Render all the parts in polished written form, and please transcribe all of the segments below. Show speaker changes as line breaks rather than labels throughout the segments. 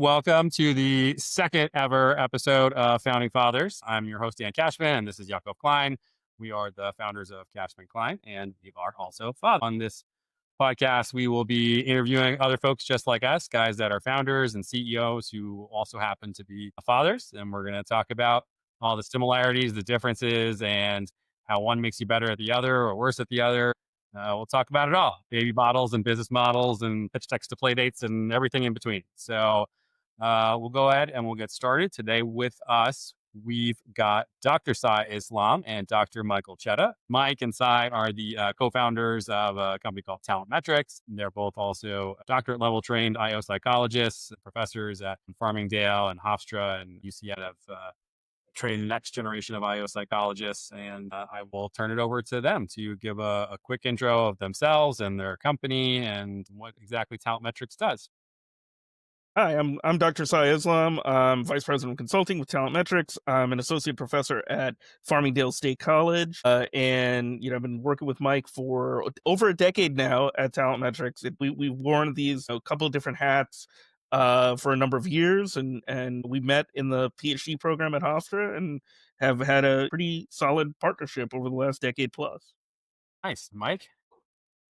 Welcome to the second ever episode of Founding Fathers. I'm your host, Dan Cashman, and this is Yaakov Klein. We are the founders of Cashman Klein, and we are also fathers. On this podcast, we will be interviewing other folks just like us, guys that are founders and CEOs who also happen to be fathers. And we're going to talk about all the similarities, the differences, and how one makes you better at the other or worse at the other. We'll talk about it all: baby models and business models and pitch decks to play dates and everything in between. So, we'll go ahead and we'll get started. Today with us, we've got Dr. Sai Islam and Dr. Michael Chetta. Mike and Sai are the co-founders of a company called Talent Metrics. They're both also doctorate level trained IO psychologists, professors at Farmingdale and Hofstra and UCF have trained the next generation of IO psychologists. And I will turn it over to them to give a quick intro of themselves and their company and what exactly Talent Metrics does.
Hi, I'm Dr. Sai Islam. I'm Vice President of Consulting with Talent Metrics. I'm an associate professor at Farmingdale State College, and I've been working with Mike for over a decade now at Talent Metrics. We've worn these a couple of different hats for a number of years, and we met in the PhD program at Hofstra and have had a pretty solid partnership over the last decade plus.
Nice. Mike?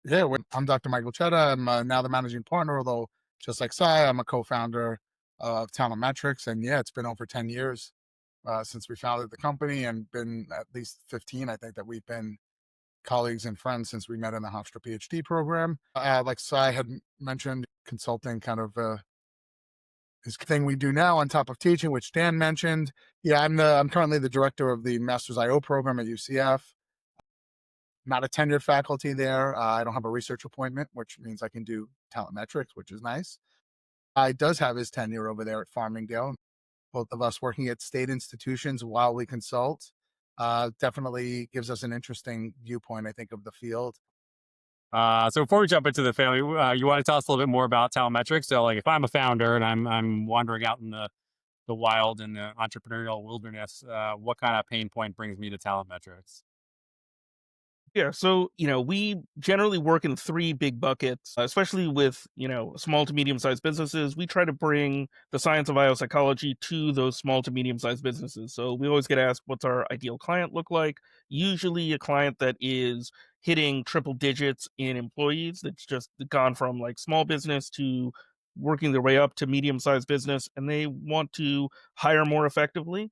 Yeah, I'm Dr. Michael Chetta. I'm now the managing partner, although just like Sai, I'm a co-founder of Talent Metrics. And yeah, it's been over 10 years since we founded the company, and been at least 15, I think, that we've been colleagues and friends since we met in the Hofstra PhD program. Like Sai had mentioned, consulting kind of is the thing we do now on top of teaching, which Dan mentioned. Yeah, I'm currently the director of the Master's IO program at UCF. Not a tenured faculty there. I don't have a research appointment, which means I can do Talent Metrics, which is nice. I does have his tenure over there at Farmingdale. Both of us working at state institutions while we consult definitely gives us an interesting viewpoint, I think, of the field.
So before we jump into the family, you want to tell us a little bit more about Talent Metrics? So, like, if I'm a founder and I'm wandering out in the wild and the entrepreneurial wilderness, what kind of pain point brings me to Talent Metrics?
Yeah, so we generally work in three big buckets, especially with small to medium sized businesses. We try to bring the science of biopsychology to those small to medium sized businesses. So we always get asked, what's our ideal client look like? Usually, a client that is hitting triple digits in employees, that's just gone from like small business to working their way up to medium sized business, and they want to hire more effectively.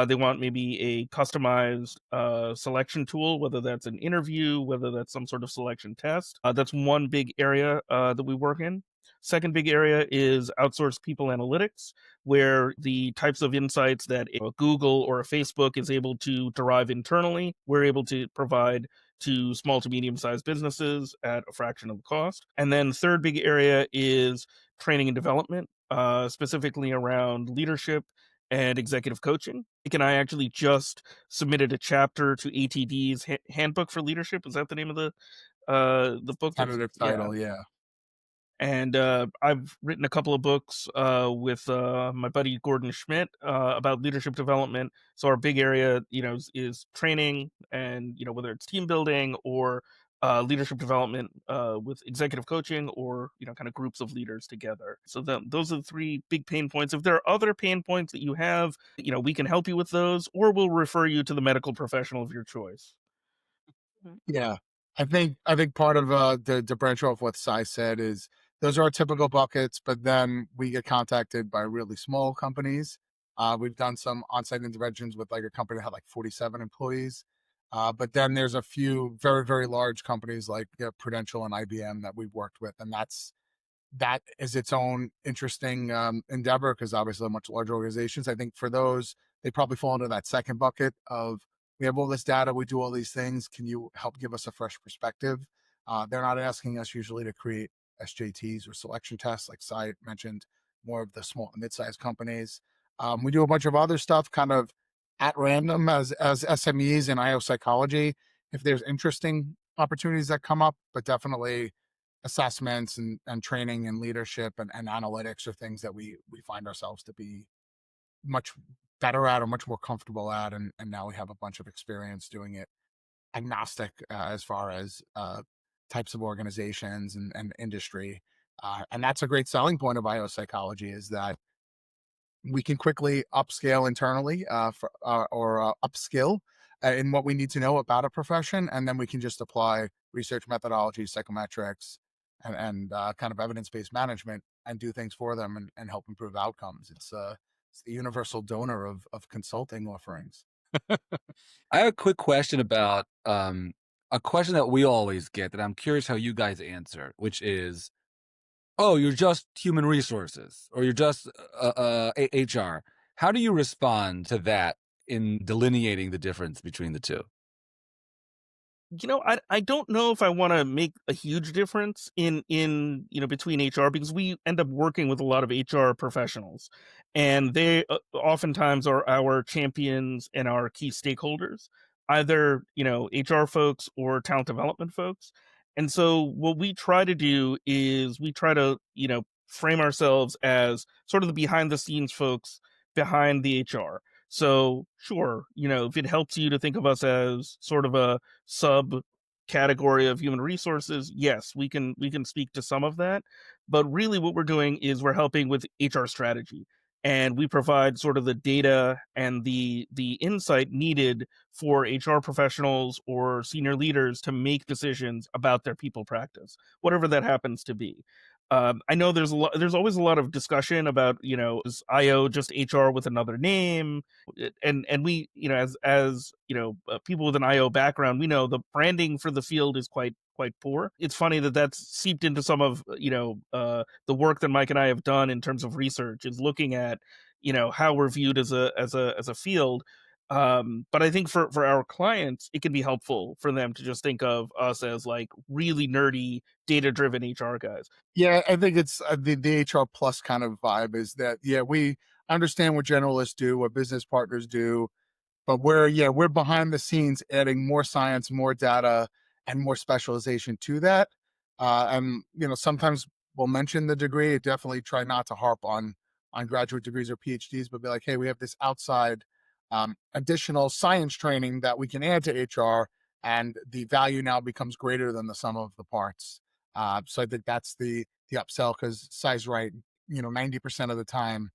They want maybe a customized selection tool, whether that's an interview, whether that's some sort of selection test. That's one big area that we work in. Second big area is outsourced people analytics, where the types of insights that a Google or a Facebook is able to derive internally, we're able to provide to small to medium sized businesses at a fraction of the cost. And then third big area is training and development, specifically around leadership and executive coaching. Nick and I actually just submitted a chapter to ATD's Handbook for Leadership. Is that the name of the book?
Tentative title, yeah.
And I've written a couple of books with my buddy Gordon Schmidt about leadership development. So our big area, is training, and whether it's team building or leadership development with executive coaching, or kind of groups of leaders together. So those are the three big pain points. If there are other pain points that you have, we can help you with those, or we'll refer you to the medical professional of your choice.
Yeah. I think part of the branch off what Sai said is those are our typical buckets, but then we get contacted by really small companies. We've done some on-site interventions with like a company that had like 47 employees. But then there's a few very, very large companies like Prudential and IBM that we've worked with. And that is its own interesting endeavor, because obviously they're much larger organizations. I think for those, they probably fall into that second bucket of, we have all this data, we do all these things. Can you help give us a fresh perspective? They're not asking us usually to create SJTs or selection tests, like Sai mentioned, more of the small and mid-sized companies. We do a bunch of other stuff kind of at random as SMEs in IO psychology, if there's interesting opportunities that come up, but definitely assessments and training and leadership and analytics are things that we find ourselves to be much better at or much more comfortable at. And now we have a bunch of experience doing it agnostic as far as types of organizations and industry. And that's a great selling point of IO psychology, is that we can quickly upscale internally or upskill in what we need to know about a profession, and then we can just apply research methodology, psychometrics, and kind of evidence-based management and do things for them and help improve outcomes. It's the universal donor of consulting offerings.
I have a quick question about a question that we always get that I'm curious how you guys answer, which is, oh, you're just human resources or you're just HR. How do you respond to that in delineating the difference between the two?
I don't know if I want to make a huge difference in between HR, because we end up working with a lot of HR professionals, and they oftentimes are our champions and our key stakeholders, either HR folks or talent development folks. And so what we try to do is we try to frame ourselves as sort of the behind the scenes folks behind the HR. So sure, if it helps you to think of us as sort of a sub category of human resources, yes, we can speak to some of that. But really what we're doing is we're helping with HR strategy, and we provide sort of the data and the insight needed for HR professionals or senior leaders to make decisions about their people practice, whatever that happens to be. I know there's always a lot of discussion about, is IO just HR with another name? And we, as people with an IO background, we know the branding for the field is quite poor. It's funny that that's seeped into some of the work that Mike and I have done in terms of research, is looking at how we're viewed as a field. But I think for our clients, it can be helpful for them to just think of us as like really nerdy, data driven HR guys.
Yeah, I think it's the HR plus kind of vibe is that, yeah, we understand what generalists do, what business partners do, but we're behind the scenes adding more science, more data, and more specialization to that. And sometimes we'll mention the degree. Definitely try not to harp on graduate degrees or PhDs, but be like, hey, we have this outside additional science training that we can add to HR, and the value now becomes greater than the sum of the parts. So I think that's the upsell, because Sai's right. 90% of the time,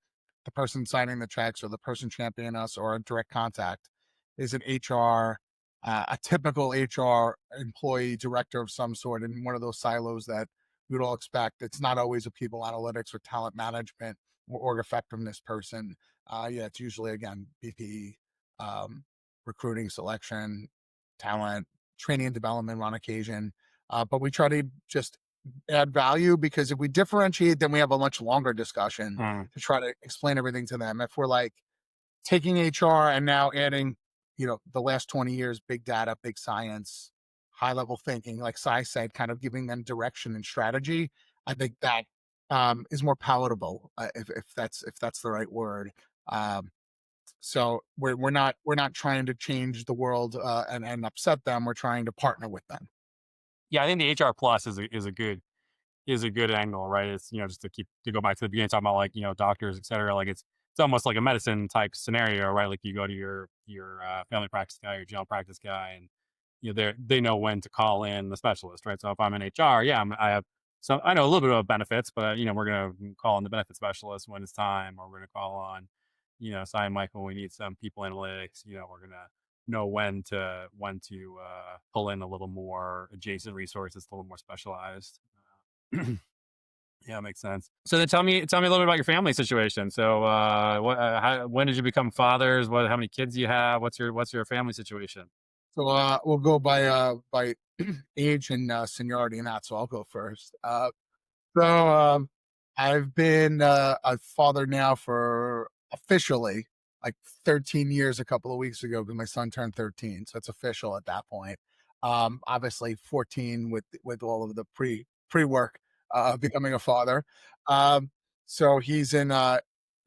the person signing the checks or the person championing us or a direct contact is an HR, a typical HR employee, director of some sort in one of those silos that we'd all expect. It's not always a people analytics or talent management or org effectiveness person. Yeah, it's usually, again, BP, um, recruiting, selection, talent, training and development on occasion. But we try to just add value, because if we differentiate, then we have a much longer discussion
Mm.
to try to explain everything to them. If we're like taking HR and now adding, the last 20 years, big data, big science, high level thinking, like Sai said, kind of giving them direction and strategy, I think that is more palatable, if that's the right word. Um, so we're not trying to change the world and upset them. We're trying to partner with them.
Yeah, I think the HR plus is a good angle, right? It's, just to go back to the beginning, talking about like, doctors, et cetera. Like it's almost like a medicine type scenario, right? Like you go to your family practice guy, your general practice guy, and they know when to call in the specialist, right? So if I'm in HR, yeah, I have some, I know a little bit about benefits, but we're gonna call in the benefit specialist when it's time, or we're gonna call on, Simon Michael, we need some people analytics. We're gonna know when to pull in a little more adjacent resources, a little more specialized. Yeah, makes sense. So then tell me a little bit about your family situation. So, when did you become fathers? How many kids do you have? What's your family situation?
So we'll go by age and seniority and that. So I'll go first. So I've been a father now for officially like 13 years a couple of weeks ago, because my son turned 13. So it's official at that point. Obviously 14 with all of the pre-work becoming a father. Um, so he's in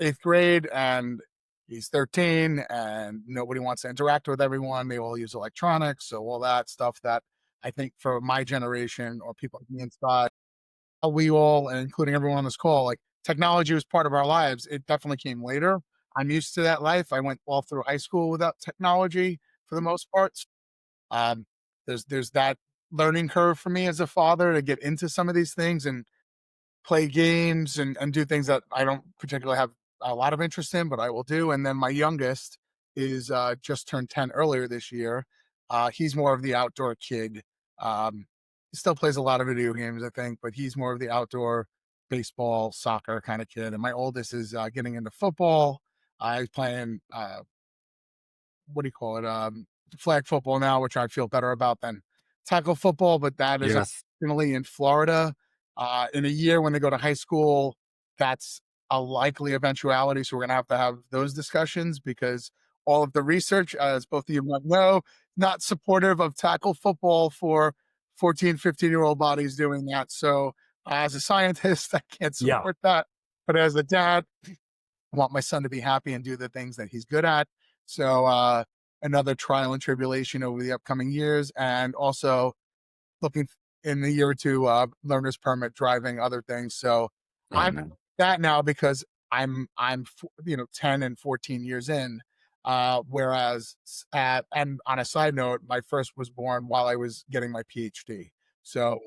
eighth grade, and he's 13, and nobody wants to interact with everyone. They all use electronics. So all that stuff that I think for my generation or people like me inside, we all, and including everyone on this call, like technology was part of our lives. It definitely came later. I'm used to that life. I went all through high school without technology for the most part. Um, there's that learning curve for me as a father to get into some of these things and play games and do things that I don't particularly have a lot of interest in, but I will do. And then my youngest is just turned 10 earlier this year. He's more of the outdoor kid. He still plays a lot of video games, I think, but he's more of the outdoor baseball, soccer kind of kid. And my oldest is getting into football. He's playing what do you call it? Flag football now, which I feel better about than tackle football, but that is
Yes.
unfortunately in Florida. In a year when they go to high school, that's a likely eventuality. So we're going to have those discussions because all of the research, as both of you might know, not supportive of tackle football for 14, 15-year-old bodies doing that. So as a scientist, I can't
Yeah.
support that. But as a dad, I want my son to be happy and do the things that he's good at. So another trial and tribulation over the upcoming years, and also looking in the year or two, learner's permit, driving, other things. So
Oh,
I'm
man.
that now because I'm 10 and 14 years in. Whereas and on a side note, my first was born while I was getting my PhD. So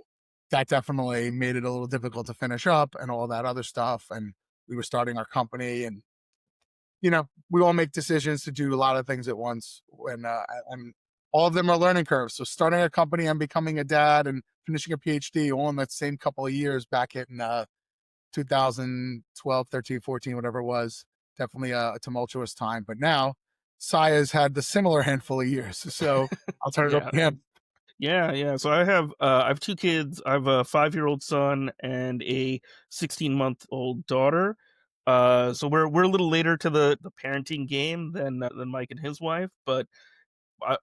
that definitely made it a little difficult to finish up and all that other stuff. And we were starting our company, and we all make decisions to do a lot of things at once, and all of them are learning curves. So starting a company and becoming a dad and finishing a PhD all in that same couple of years back in 2012, 13, 14, whatever it was, definitely a tumultuous time. But now Saya's had the similar handful of years. So I'll turn it over to him.
Yeah. So I have 2 kids. I have a 5-year-old son and a 16-month-old daughter. So we're a little later to the parenting game than Mike and his wife, but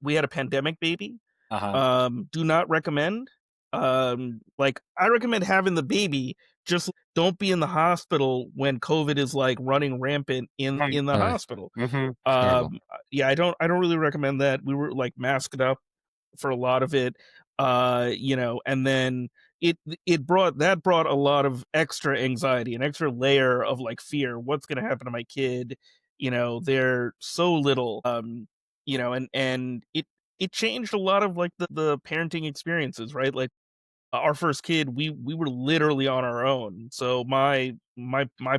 we had a pandemic baby. Do not recommend. Like I recommend having the baby. Just don't be in the hospital when COVID is like running rampant in
Right.
the
Right.
hospital.
Mm-hmm.
Terrible.
Yeah, I don't really recommend that. We were like masked up for a lot of it, and then it brought a lot of extra anxiety, an extra layer of like fear. What's going to happen to my kid? They're so little, and it changed a lot of like the parenting experiences, right? Like our first kid, we were literally on our own. So my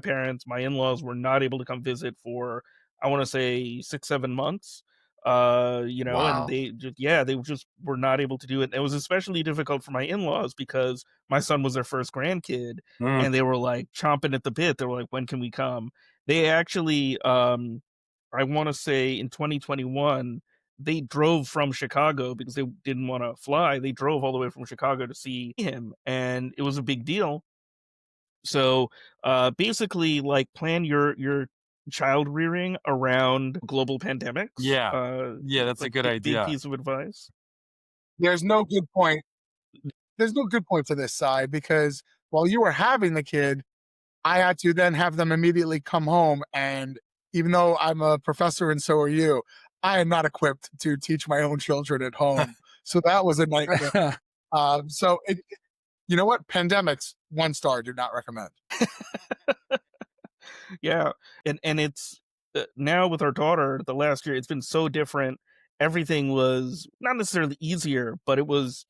parents, my in-laws were not able to come visit for, I want to say, 6-7 months. And
Wow.
they just were not able to do it. It was especially difficult for my in-laws because my son was their first grandkid,
Mm.
and they were like chomping at the bit. They were like, when can we come? They actually, I want to say in 2021, they drove from Chicago because they didn't want to fly. They drove all the way from Chicago to see him, and it was a big deal. So, basically, like plan your child rearing around global pandemics.
Yeah. Yeah,
It's
that's a
like
good
big
idea.
piece of advice.
There's no good point. There's no good point to this side because while you were having the kid, I had to then have them immediately come home. And even though I'm a professor and so are you, I am not equipped to teach my own children at home. So that was a nightmare. You know what? Pandemics, 1 star, do not recommend.
Yeah, and it's now with our daughter, the last year, it's been so different. Everything was not necessarily easier, but it was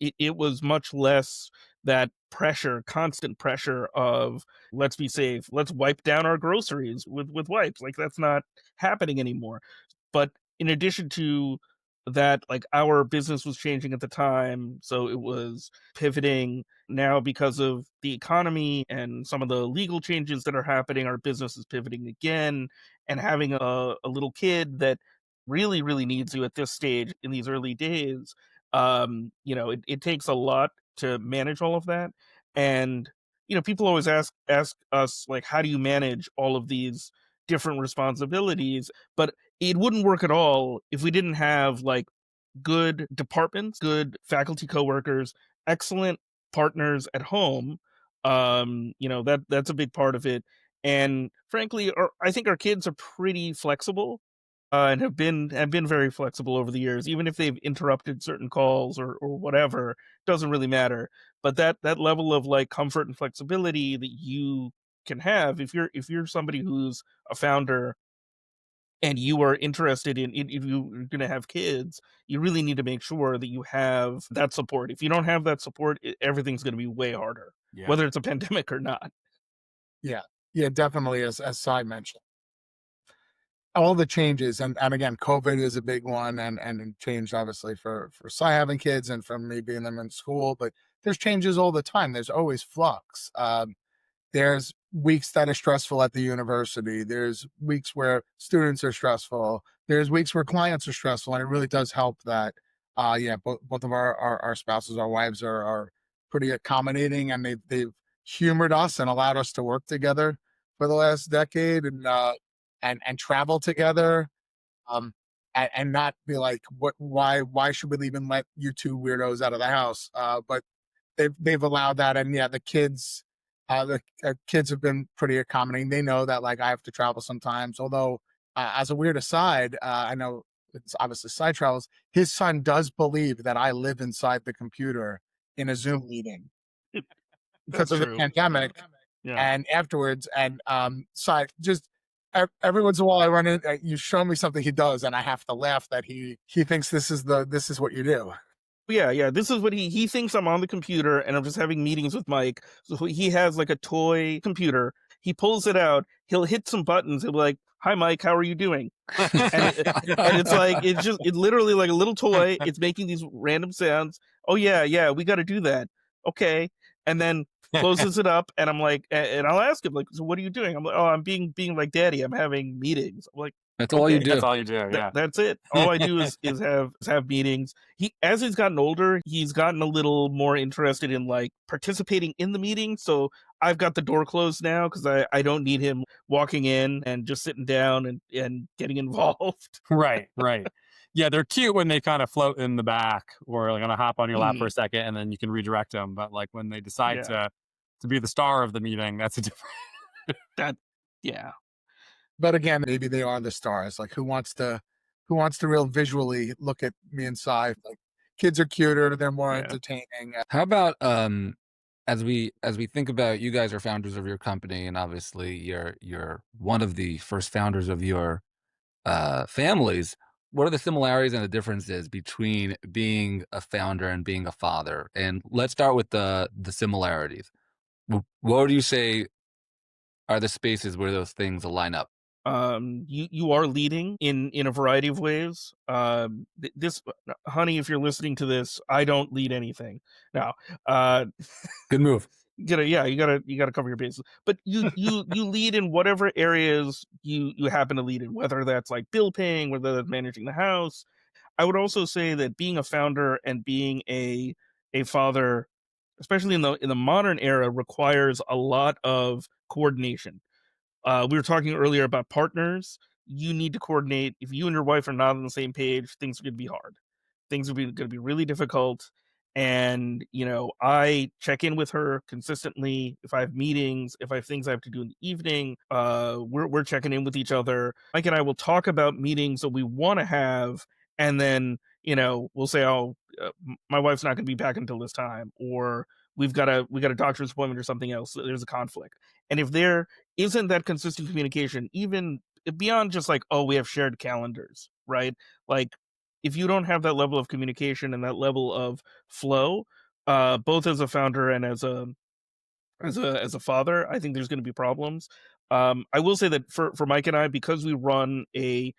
much less that pressure, constant pressure of let's be safe, let's wipe down our groceries with wipes. Like that's not happening anymore. But in addition to that, like our business was changing at the time, so it was pivoting. Now because of the economy and some of the legal changes that are happening, our business is pivoting again, and having a little kid that really really needs you at this stage in these early days, it takes a lot to manage all of that. And people always ask us like, how do you manage all of these different responsibilities? But it wouldn't work at all if we didn't have like good departments, good faculty coworkers, excellent partners at home. That's a big part of it. And frankly, I think our kids are pretty flexible, and have been very flexible over the years. Even if they've interrupted certain calls or whatever, doesn't really matter. But that level of like comfort and flexibility that you can have if you're somebody who's a founder and you are interested if you're going to have kids, you really need to make sure that you have that support. If you don't have that support, everything's going to be way harder,
Yeah.
whether it's a pandemic or not.
Yeah. Yeah, definitely, as Sai mentioned. all the changes, and again, COVID is a big one, and it changed obviously for Cy having kids and for me being them in school, but there's changes all the time. There's always flux. There's weeks that are stressful at the university. There's weeks where students are stressful. There's weeks where clients are stressful, and it really does help that. Yeah, both of our spouses, our wives are pretty accommodating, and they've humored us and allowed us to work together for the last decade, and travel together, um, and not be like, why should we even let you two weirdos out of the house? But they've allowed that, and yeah, the kids have been pretty accommodating. They know that like I have to travel sometimes. Although, as a weird aside, I know it's obviously side travels. His son does believe that I live inside the computer in a Zoom meeting because
That's
of the
true.
pandemic.
Yeah.
And afterwards, and so just every once in a while, I run in. You show me something he does, and I have to laugh that he thinks this is what you do.
Yeah. This is what he thinks I'm on the computer and I'm just having meetings with Mike. So he has like a toy computer. He pulls it out. He'll hit some buttons. He'll be like, "Hi, Mike. How are you doing?" And it's like it's literally like a little toy. It's making these random sounds. Oh yeah, we got to do that. Okay, and then closes it up, and I'm like, and I'll ask him like, "So what are you doing?" I'm like, "Oh, I'm being like daddy. I'm having meetings." I'm like,
That's all you
"Okay,
do.
That's all you do. Yeah.
that's it. All I do is have meetings." As he's gotten older, he's gotten a little more interested in like participating in the meeting. So I've got the door closed now because I don't need him walking in and just sitting down and getting involved.
Right. Right. Yeah, they're cute when they kind of float in the back or like gonna hop on your lap for a second, and then you can redirect them. But like when they decide
Yeah,
to be the star of the meeting, that's a different.
that yeah.
But again, maybe they are the stars. Like who wants to real visually look at me and Cy? Like kids are cuter, they're more
Yeah.
entertaining.
How about as we think about, you guys are founders of your company, and obviously you're one of the first founders of your families. What are the similarities and the differences between being a founder and being a father? And let's start with the similarities. What would you say are the spaces where those things line up?
You are leading in a variety of ways. This honey, if you're listening to this, I don't lead anything. Now, uh
Good move.
you gotta cover your bases. But you lead in whatever areas you happen to lead in, whether that's like bill paying, whether that's managing the house. I would also say that being a founder and being a father, especially in the modern era, requires a lot of coordination. We were talking earlier about partners. You need to coordinate. If you and your wife are not on the same page, things are going to be hard. Things are going to be really difficult. And I check in with her consistently. If I have meetings, if I have things I have to do in the evening, we're checking in with each other. Mike and I will talk about meetings that we want to have, and then we'll say, "Oh, my wife's not going to be back until this time," or we got a doctor's appointment or something else. There's a conflict, and if there isn't that consistent communication, even beyond just like, oh, we have shared calendars, right? Like, if you don't have that level of communication and that level of flow, both as a founder and as a father, I think there's going to be problems. I will say that for Mike and I, because we run a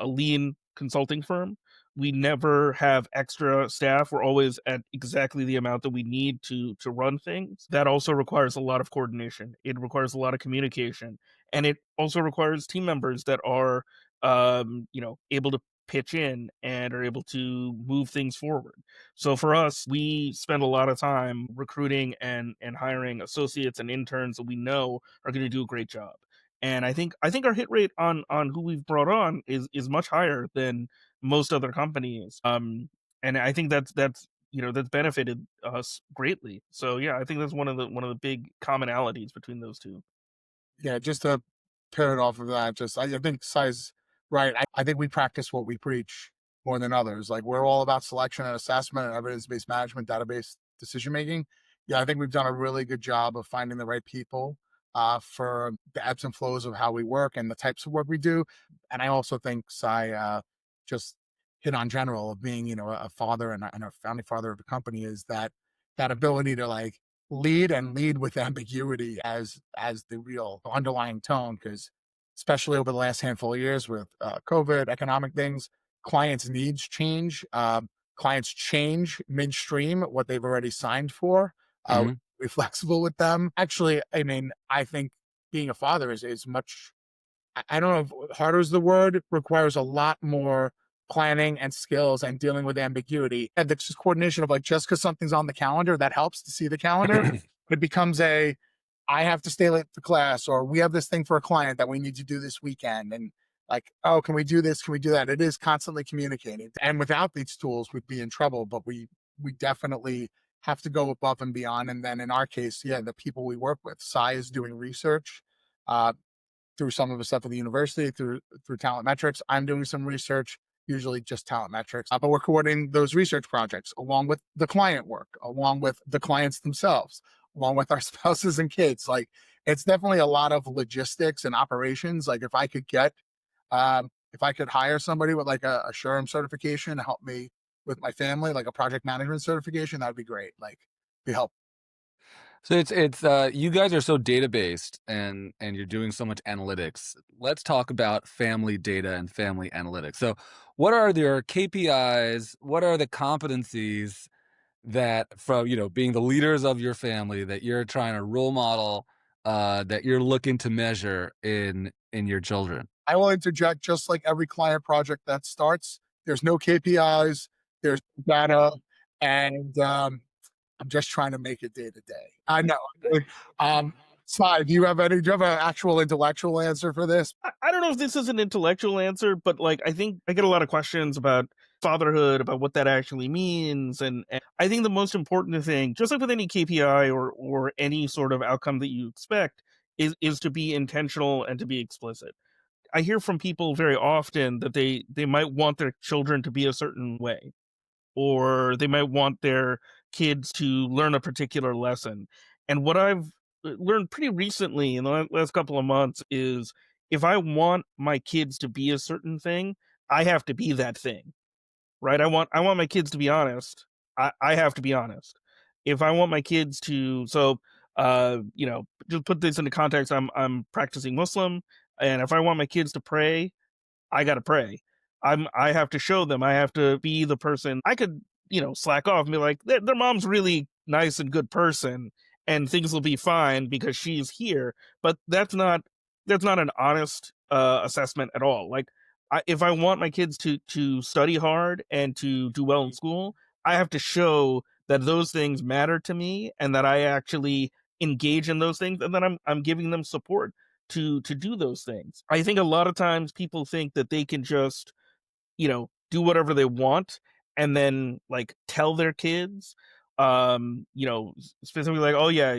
lean consulting firm, we never have extra staff. We're always at exactly the amount that we need to run things. That also requires a lot of coordination. It requires a lot of communication, and it also requires team members that are able to pitch in and are able to move things forward. So for us, we spend a lot of time recruiting and hiring associates and interns that we know are going to do a great job. And I think our hit rate on who we've brought on is much higher than most other companies. And I think that's benefited us greatly. So yeah, I think that's one of the big commonalities between those two.
Yeah, just to pair it off of that, I think Cy's right. I think we practice what we preach more than others. Like we're all about selection and assessment and evidence-based management, database decision making. Yeah, I think we've done a really good job of finding the right people for the ebbs and flows of how we work and the types of work we do. And I also think Cy just hit on general of being, a father and a founding father of the company is that ability to like lead and lead with ambiguity as the real underlying tone, because especially over the last handful of years with COVID, economic things, clients' needs change. Clients change midstream what they've already signed for.
Mhm.
Be flexible with them. Actually, I mean, I think being a father is much, I don't know if harder is the word, requires a lot more planning and skills and dealing with ambiguity. And it's just coordination of like, just because something's on the calendar, that helps to see the calendar. It becomes I have to stay late for class, or we have this thing for a client that we need to do this weekend. And like, oh, can we do this? Can we do that? It is constantly communicating. And without these tools, we'd be in trouble, but we definitely have to go above and beyond. And then in our case, yeah, the people we work with, Sai is doing research. Through some of the stuff at the university, through talent metrics. I'm doing some research, usually just talent metrics, but we're coordinating those research projects along with the client work, along with the clients themselves, along with our spouses and kids. Like, it's definitely a lot of logistics and operations. Like, if I could hire somebody with like a SHRM certification to help me with my family, like a project management certification, that'd be great. Like, be helpful.
So it's you guys are so data based and you're doing so much analytics. Let's talk about family data and family analytics. So what are your KPIs? What are the competencies that from, being the leaders of your family that you're trying to role model, that you're looking to measure in your children?
I will interject, just like every client project that starts, there's no KPIs, there's data, and I'm just trying to make it day to day. I know. Um, Sai, do you have an actual intellectual answer for this?
I don't know if this is an intellectual answer, but like I think I get a lot of questions about fatherhood, about what that actually means, and I think the most important thing, just like with any KPI or any sort of outcome that you expect, is to be intentional and to be explicit. I hear from people very often that they might want their children to be a certain way, or they might want their kids to learn a particular lesson. And what I've learned pretty recently in the last couple of months is if I want my kids to be a certain thing, I have to be that thing, right? I want my kids to be honest. I have to be honest. If I want my kids to, so just put this into context. I'm practicing Muslim, and if I want my kids to pray, I gotta pray. I have to show them. I have to be the person. I could, slack off and be like, their mom's really nice and good person, and things will be fine because she's here. But that's not an honest assessment at all. Like, if I want my kids to study hard and to do well in school, I have to show that those things matter to me and that I actually engage in those things, and that I'm giving them support to do those things. I think a lot of times people think that they can just, do whatever they want and then like tell their kids, specifically like, oh yeah,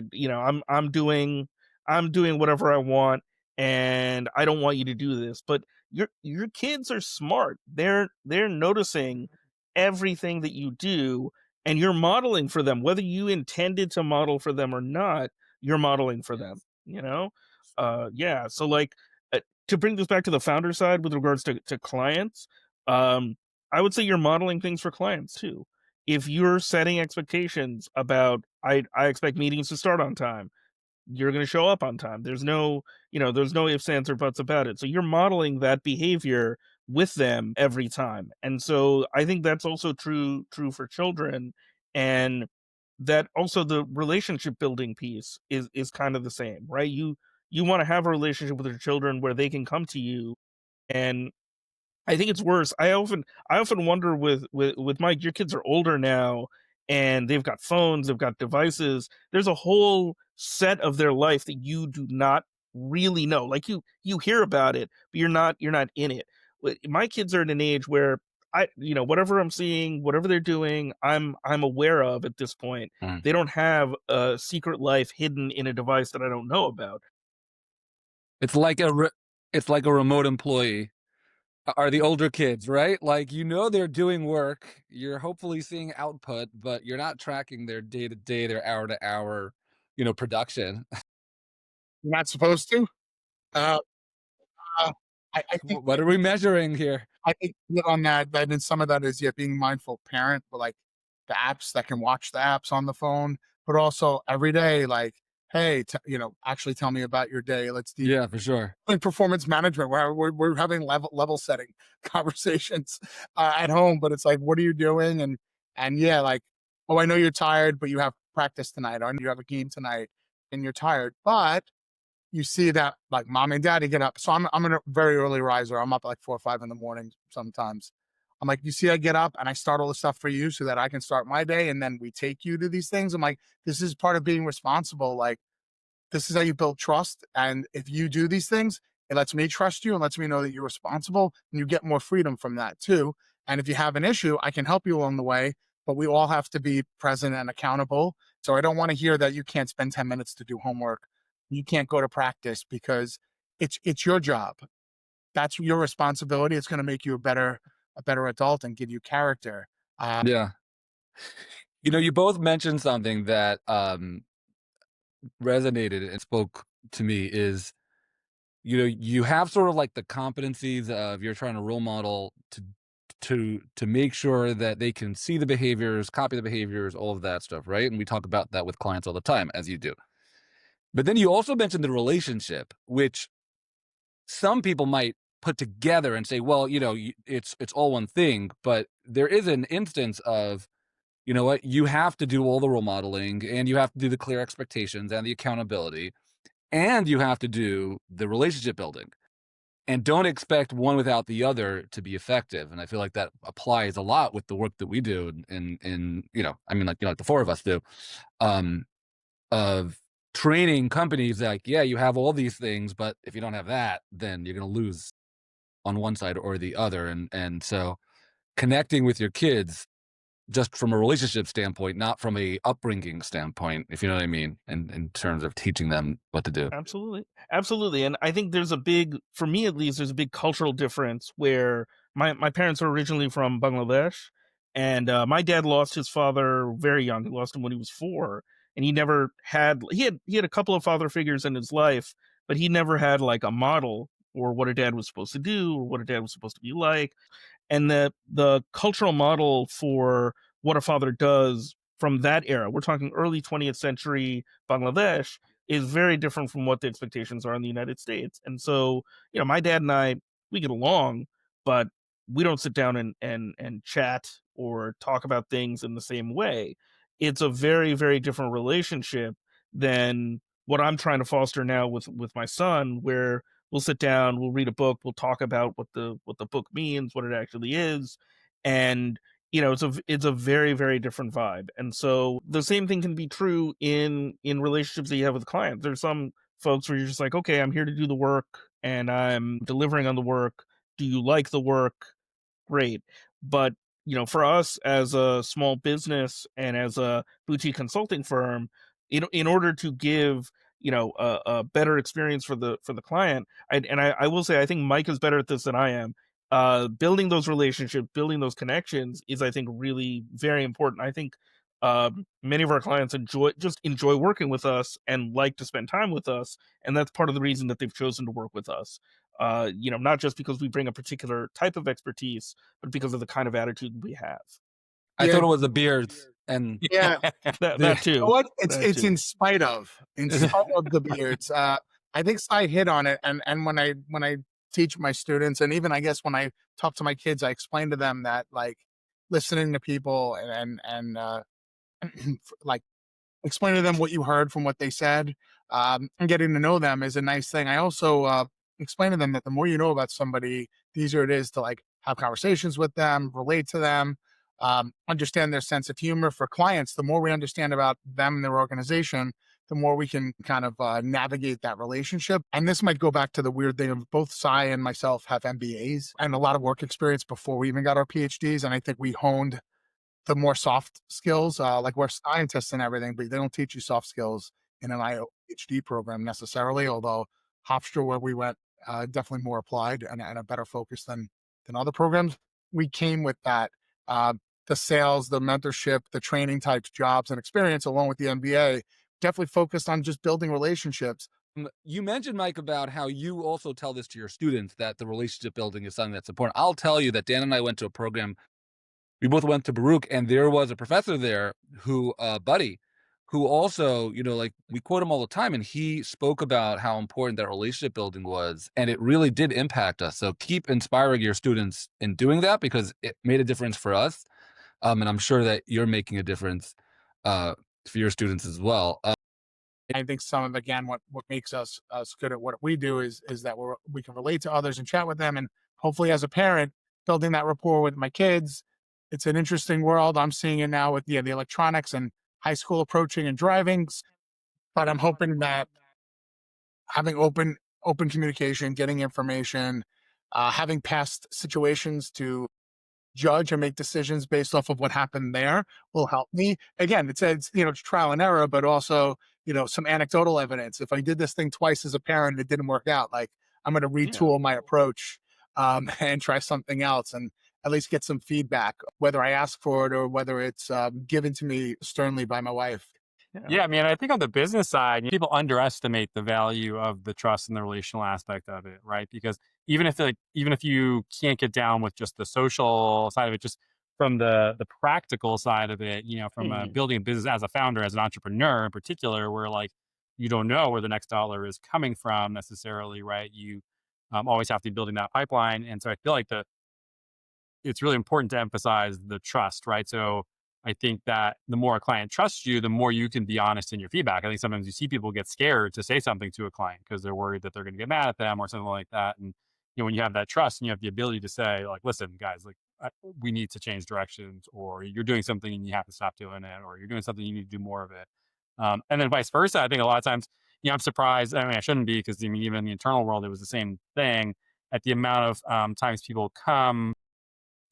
I'm doing whatever I want and I don't want you to do this. But your kids are smart. They're noticing everything that you do, and you're modeling for them, whether you intended to model for them or not. You're modeling for them, yeah. So like, to bring this back to the founder side with regards to clients, um I would say you're modeling things for clients too. If you're setting expectations about, I expect meetings to start on time, you're going to show up on time. There's no ifs, ands, or buts about it. So you're modeling that behavior with them every time. And so I think that's also true for children. And that also the relationship building piece is kind of the same, right? You want to have a relationship with your children where they can come to you. And I think it's worse. I often wonder with Mike, your kids are older now and they've got phones, they've got devices. There's a whole set of their life that you do not really know. Like, you hear about it, but you're not in it. My kids are at an age where whatever I'm seeing, whatever they're doing, I'm aware of at this point.
Mm.
They don't have a secret life hidden in a device that I don't know about.
It's like it's like a remote employee are the older kids, right? Like, they're doing work, you're hopefully seeing output, but you're not tracking their day to day, their hour to hour, production.
You're not supposed to. Uh, uh, I think
What are we measuring here?
I think that on that, then some of that is, yeah, being mindful parent, but like the apps that can watch the apps on the phone, but also every day, like hey, actually tell me about your day. Let's do
Yeah, for sure.
like performance management where we're having level setting conversations at home, but it's like, what are you doing? And yeah, like, oh, I know you're tired, but you have practice tonight, or you have a game tonight and you're tired. But you see that like mom and daddy get up. So I'm a very early riser. I'm up at like 4 or 5 in the morning sometimes. I'm like, you see, I get up and I start all the stuff for you so that I can start my day. And then we take you to these things. I'm like, this is part of being responsible. Like, this is how you build trust. And if you do these things, it lets me trust you and lets me know that you're responsible, and you get more freedom from that too. And if you have an issue, I can help you along the way, but we all have to be present and accountable. So I don't want to hear that you can't spend 10 minutes to do homework. You can't go to practice because it's your job. That's your responsibility. It's going to make you a better adult and give you character.
Yeah. You both mentioned something that resonated and spoke to me is, you have sort of like the competencies of you're trying to role model to make sure that they can see the behaviors, copy the behaviors, all of that stuff, right? And we talk about that with clients all the time, as you do. But then you also mentioned the relationship, which some people might put together and say, well, it's all one thing, but there is an instance of, you know what, you have to do all the role modeling, and you have to do the clear expectations and the accountability, and you have to do the relationship building, and don't expect one without the other to be effective. And I feel like that applies a lot with the work that we do in like the four of us do, of training companies. Like, yeah, you have all these things, but if you don't have that, then you're going to lose on one side or the other. And so connecting with your kids just from a relationship standpoint, not from a upbringing standpoint, if you know what I mean, in terms of teaching them what to do.
Absolutely. Absolutely. And I think for me at least, there's a big cultural difference where my parents are originally from Bangladesh. And my dad lost his father very young. He lost him when he was 4. And he had a couple of father figures in his life, but he never had like a model or what a dad was supposed to do or what a dad was supposed to be like. And the cultural model for what a father does from that era, we're talking early 20th century Bangladesh, is very different from what the expectations are in the United States. And so, my dad and I, we get along, but we don't sit down and chat or talk about things in the same way. It's a very, very different relationship than what I'm trying to foster now with my son, where we'll sit down, we'll read a book, we'll talk about what the book means, what it actually is, and it's a very, very different vibe. And so the same thing can be true in relationships that you have with clients. There's some folks where you're just like, okay, I'm here to do the work and I'm delivering on the work. Do you like the work? Great. But, for us as a small business and as a boutique consulting firm, in order to give, a better experience for the client, I will say, I think Mike is better at this than I am. Building those relationships, building those connections is, I think, really very important. I think many of our clients enjoy working with us and like to spend time with us, and that's part of the reason that they've chosen to work with us. Not just because we bring a particular type of expertise, but because of the kind of attitude we have.
I
Yeah.
thought it was the beards and
Yeah.
That too.
You know what? It's
That
it's
too.
in spite of the beards. I think Sai hit on it, and when I teach my students, and even I guess when I talk to my kids, I explain to them that like listening to people and like explain to them what you heard from what they said, and getting to know them is a nice thing. I also explain to them that the more you know about somebody, the easier it is to like have conversations with them, relate to them, understand their sense of humor. For clients, the more we understand about them and their organization, the more we can kind of navigate that relationship. And this might go back to the weird thing of both Sai and myself have MBAs and a lot of work experience before we even got our PhDs. And I think we honed the more soft skills, like we're scientists and everything, but they don't teach you soft skills in an IO-PhD program necessarily. Although Hofstra, where we went, definitely more applied and a better focus than other programs. We came with that, the sales, the mentorship, the training types, jobs, and experience, along with the MBA. Definitely focused on just building relationships.
you mentioned, Mike, about how you also tell this to your students, that the relationship building is something that's important. I'll tell you that Dan and I went to a program. We both went to Baruch, and there was a professor there who, buddy, who also, like we quote him all the time, and he spoke about how important that relationship building was, and it really did impact us. So keep inspiring your students in doing that, because it made a difference for us. And I'm sure that you're making a difference for your students as well.
I think some of, again, what makes us good at what we do is that we can relate to others and chat with them, and hopefully as a parent building that rapport with my kids. It's an interesting world. I'm seeing it now with the electronics and high school approaching and driving, but I'm hoping that having open communication, getting information, having past situations to judge and make decisions based off of what happened there will help me. Again, it's trial and error, but also, some anecdotal evidence. If I did this thing twice as a parent, it didn't work out. Like, I'm going to retool my approach and try something else, and at least get some feedback, whether I ask for it or whether it's given to me sternly by my wife.
Yeah, I mean, I think on the business side, people underestimate the value of the trust and the relational aspect of it, right? Because even if you can't get down with just the social side of it, just from the practical side of it, from building a business as a founder, as an entrepreneur in particular, where like you don't know where the next dollar is coming from necessarily, right? You always have to be building that pipeline, and so I feel like it's really important to emphasize the trust, right? So I think that the more a client trusts you, the more you can be honest in your feedback. I think sometimes you see people get scared to say something to a client because they're worried that they're going to get mad at them or something like that. And when you have that trust and you have the ability to say, like, listen, guys, like, we need to change directions, or you're doing something and you have to stop doing it, or you're doing something, you need to do more of it. And then vice versa. I think a lot of times, I'm surprised. I mean, I shouldn't be, because even in the internal world, it was the same thing at the amount of times people come,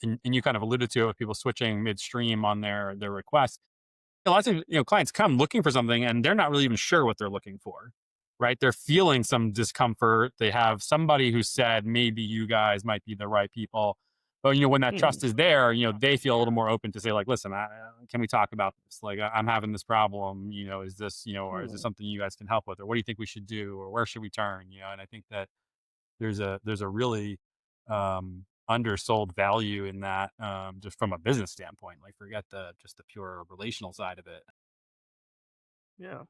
and you kind of alluded to it with people switching midstream on their requests. A lot of times, clients come looking for something and they're not really even sure what they're looking for, right? They're feeling some discomfort. They have somebody who said, maybe you guys might be the right people. But, when that trust is there, they feel a little more open to say, like, listen, can we talk about this? Like, I'm having this problem, is this, or is this something you guys can help with? Or what do you think we should do? Or where should we turn? And I think that there's a really undersold value in that, just from a business standpoint. Like, forget just the pure relational side of it.
Yeah.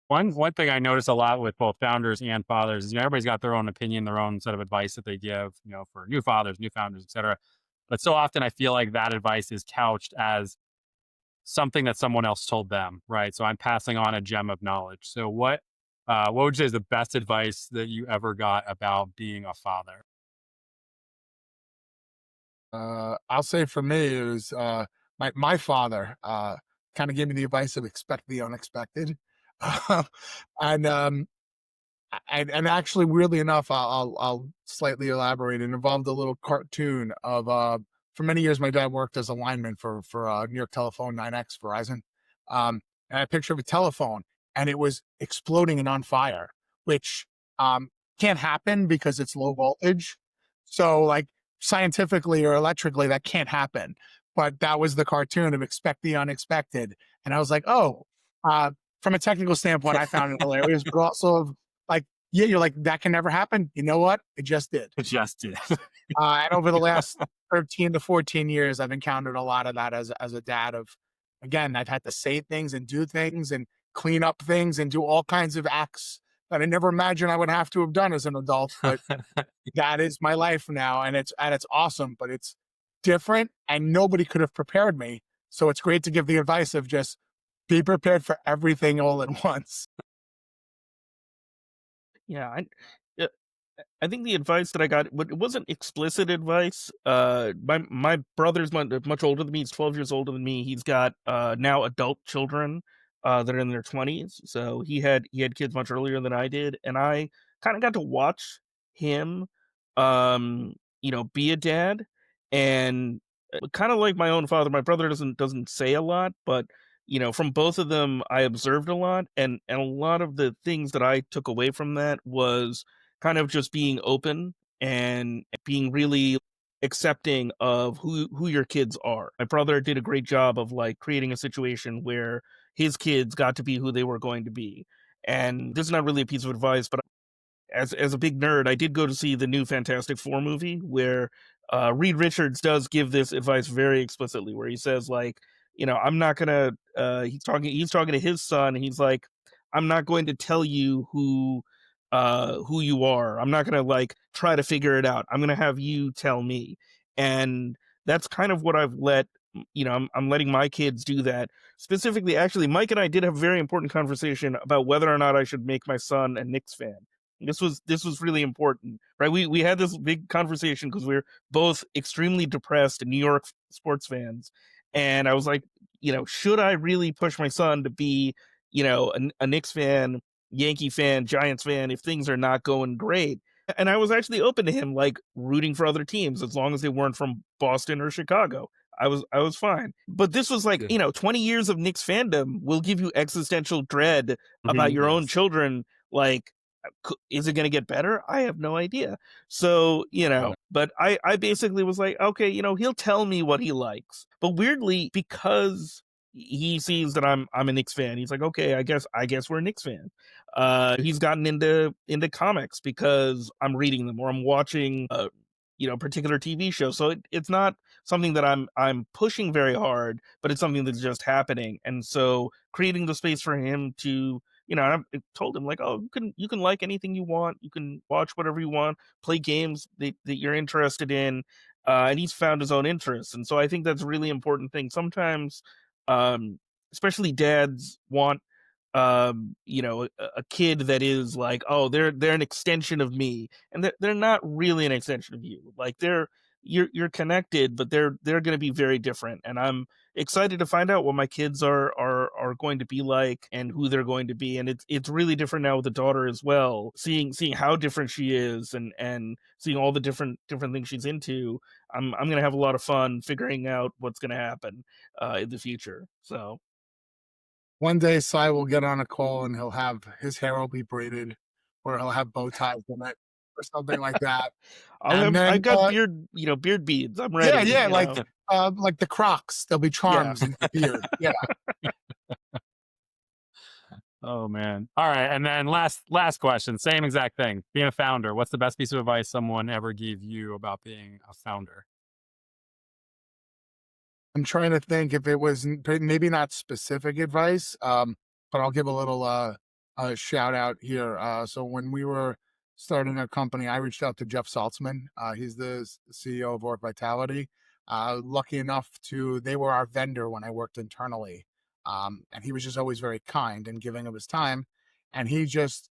One thing I notice a lot with both founders and fathers is, everybody's got their own opinion, their own set of advice that they give, for new fathers, new founders, etc. But so often I feel like that advice is couched as something that someone else told them, right? So I'm passing on a gem of knowledge. So what would you say is the best advice that you ever got about being a father?
I'll say for me, it was my father kind of gave me the advice of expect the unexpected. and and actually, weirdly enough, I'll slightly elaborate. It involved a little cartoon of for many years my dad worked as a lineman for New York Telephone 9X Verizon, and a picture of a telephone, and it was exploding and on fire, which can't happen because it's low voltage. So, like, scientifically or electrically, that can't happen. But that was the cartoon of expect the unexpected, and I was like, oh. From a technical standpoint, I found it hilarious, but also, like, yeah, you're like, that can never happen. You know what? It just did.
It just did.
And over the last 13 to 14 years, I've encountered a lot of that as a dad of, again, I've had to say things and do things and clean up things and do all kinds of acts that I never imagined I would have to have done as an adult. But that is my life now. And it's awesome, but it's different and nobody could have prepared me. So it's great to give the advice of just be prepared for everything all at once.
Yeah, I think the advice that I got, it wasn't explicit advice. My brother's much older than me. He's 12 years older than me. He's got now adult children that are in their 20s. So he had kids much earlier than I did, and I kind of got to watch him, be a dad, and kind of like my own father. My brother doesn't say a lot, but from both of them, I observed a lot, and a lot of the things that I took away from that was kind of just being open and being really accepting of who your kids are. My brother did a great job of, like, creating a situation where his kids got to be who they were going to be. And this is not really a piece of advice, but as a big nerd, I did go to see the new Fantastic Four movie where Reed Richards does give this advice very explicitly, where he says, like, I'm not gonna. He's talking to his son. And he's like, I'm not going to tell you who you are. I'm not gonna like try to figure it out. I'm gonna have you tell me. And that's kind of what I've let. I'm letting my kids do that. Specifically, actually, Mike and I did have a very important conversation about whether or not I should make my son a Knicks fan. This was really important, right? We had this big conversation because we're both extremely depressed New York sports fans, and I was like, should I really push my son to be, a Knicks fan, Yankee fan, Giants fan if things are not going great? And I was actually open to him like rooting for other teams as long as they weren't from Boston or Chicago. I was fine. But this was like,
Yeah.
20 years of Knicks fandom will give you existential dread about your own
Yes.
children. Like, is it going to get better? I have no idea. So, but I basically was like, okay, he'll tell me what he likes. But weirdly, because he sees that I'm a Knicks fan, he's like, okay, I guess we're a Knicks fan. He's gotten into comics because I'm reading them or I'm watching particular TV shows. So it's not something that I'm pushing very hard, but it's something that's just happening. And so creating the space for him to, I told him like, oh, you can like anything you want, you can watch whatever you want, play games that you're interested in, and he's found his own interests. And so I think that's a really important thing. Sometimes, especially dads want a kid that is like, oh, they're an extension of me, and they're not really an extension of you. Like you're connected, but they're going to be very different. And I'm excited to find out what my kids are going to be like and who they're going to be. And it's really different now with the daughter as well. Seeing how different she is and seeing all the different things she's into. I'm gonna have a lot of fun figuring out what's gonna happen in the future. So.
One day, Cy will get on a call and his hair will be braided, or he'll have bow ties in it, or something like that.
I've got beard beads. I'm ready.
Yeah, like the Crocs. There'll be charms in the beard. Yeah.
Oh man. All right. And then last question, same exact thing. Being a founder, what's the best piece of advice someone ever gave you about being a founder?
I'm trying to think if it was maybe not specific advice, but I'll give a little shout out here. So when we were starting our company, I reached out to Jeff Saltzman. He's the CEO of Org Vitality. Lucky enough they were our vendor when I worked internally. And he was just always very kind and giving of his time. And he just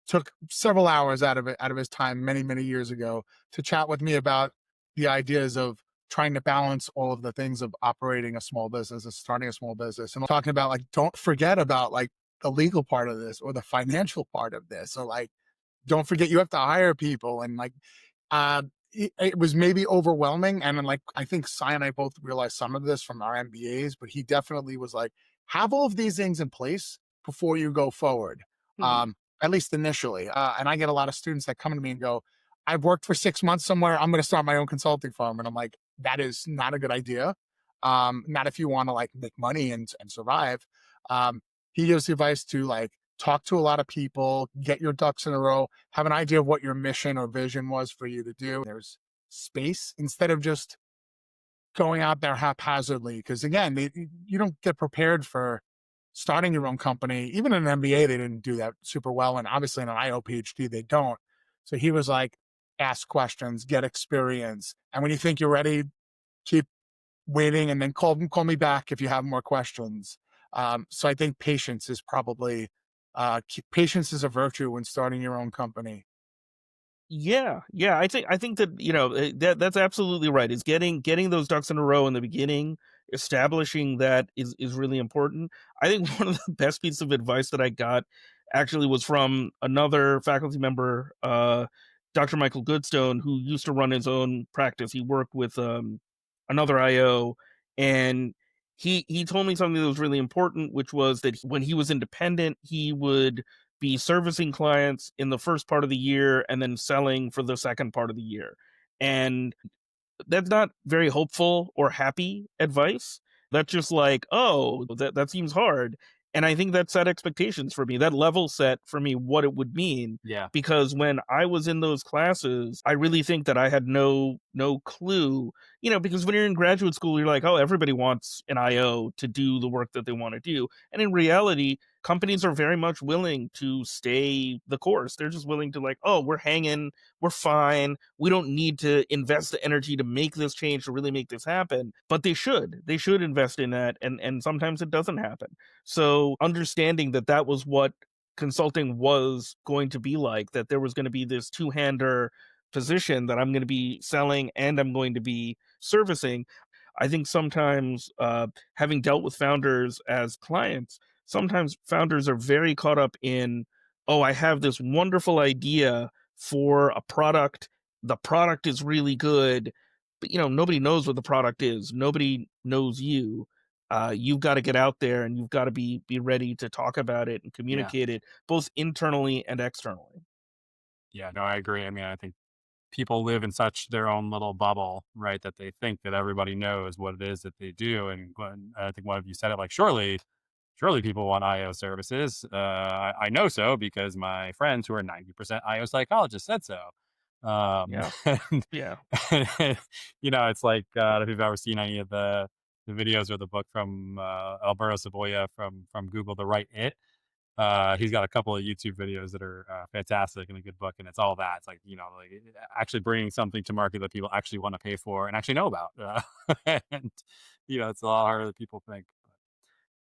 took several hours out of his time many, many years ago to chat with me about the ideas of trying to balance all of the things of operating a small business and starting a small business, and talking about like, don't forget about like the legal part of this or the financial part of this, or like, don't forget you have to hire people. And like, it was maybe overwhelming. And then like, I think Cy and I both realized some of this from our MBAs, but he definitely was like, have all of these things in place before you go forward. At least initially. And I get a lot of students that come to me and go, I've worked for 6 months somewhere, I'm going to start my own consulting firm. And I'm like, that is not a good idea. Not if you want to like make money and survive. He gives the advice to like, talk to a lot of people, get your ducks in a row, have an idea of what your mission or vision was for you to do. There's space instead of just going out there haphazardly. Because again, you don't get prepared for starting your own company. Even in an MBA, they didn't do that super well. And obviously in an IO PhD, they don't. So he was like, ask questions, get experience. And when you think you're ready, keep waiting and then call me back if you have more questions. So I think patience is probably, patience is a virtue when starting your own company.
Yeah. I think that that's absolutely right. Is getting those ducks in a row in the beginning, establishing that is really important. I think one of the best pieces of advice that I got actually was from another faculty member, Dr. Michael Goodstone, who used to run his own practice. He worked with another IO, and he told me something that was really important, which was that when he was independent, he would be servicing clients in the first part of the year and then selling for the second part of the year. And that's not very hopeful or happy advice. That's just like, oh, that seems hard. And I think that set expectations for me, that level set for me what it would mean.
Yeah.
Because when I was in those classes, I really think that I had no no clue, because when you're in graduate school, you're like, oh, everybody wants an IO to do the work that they want to do. And in reality, companies are very much willing to stay the course. They're just willing to like, oh, we're hanging, we're fine. We don't need to invest the energy to make this change, to really make this happen. But they should invest in that. And sometimes it doesn't happen. So understanding that was what consulting was going to be like, that there was going to be this two-hander position that I'm going to be selling and I'm going to be servicing. I think sometimes, having dealt with founders as clients, sometimes founders are very caught up in, oh, I have this wonderful idea for a product. The product is really good, but nobody knows what the product is. Nobody knows you. You've got to get out there and you've got to be ready to talk about it and
Yeah.
communicate it both internally and externally.
Yeah, no, I agree. I mean, I think people live in such their own little bubble, right? That they think that everybody knows what it is that they do. And I think one of you said it, like, surely people want IO services. I know so because my friends who are 90% IO psychologists said so.
Yeah.
And,
Yeah.
it's like, if you've ever seen any of the videos or the book from Alberto Saboya from Google, The Right It. He's got a couple of YouTube videos that are fantastic and a good book, and it's all that. It's like, like actually bringing something to market that people actually want to pay for and actually know about. And it's a lot harder than people think.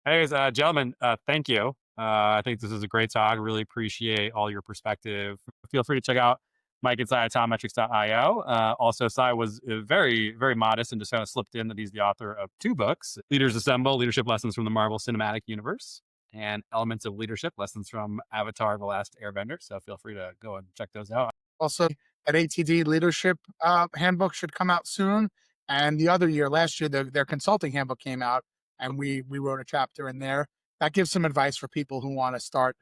Anyways, gentlemen, thank you. I think this is a great talk. Really appreciate all your perspective. Feel free to check out Mike and Cy at atometrics.io. Also, Cy was very, very modest and just kind of slipped in that he's the author of 2 books: Leaders Assemble, Leadership Lessons from the Marvel Cinematic Universe, and Elements of Leadership, Lessons from Avatar: The Last Airbender. So feel free to go and check those out.
Also, at ATD Leadership handbook should come out soon. And the other year, last year, their consulting handbook came out, and we wrote a chapter in there that gives some advice for people who want to start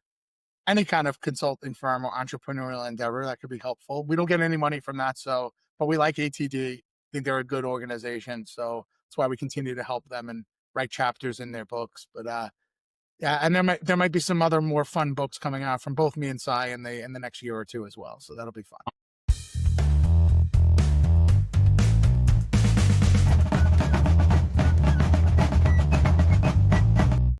any kind of consulting firm or entrepreneurial endeavor. That could be helpful. We don't get any money from that, but we like ATD. I think they're a good organization, so that's why we continue to help them and write chapters in their books. But yeah, and there might be some other more fun books coming out from both me and Cy in the next year or two as well. So that'll be fun.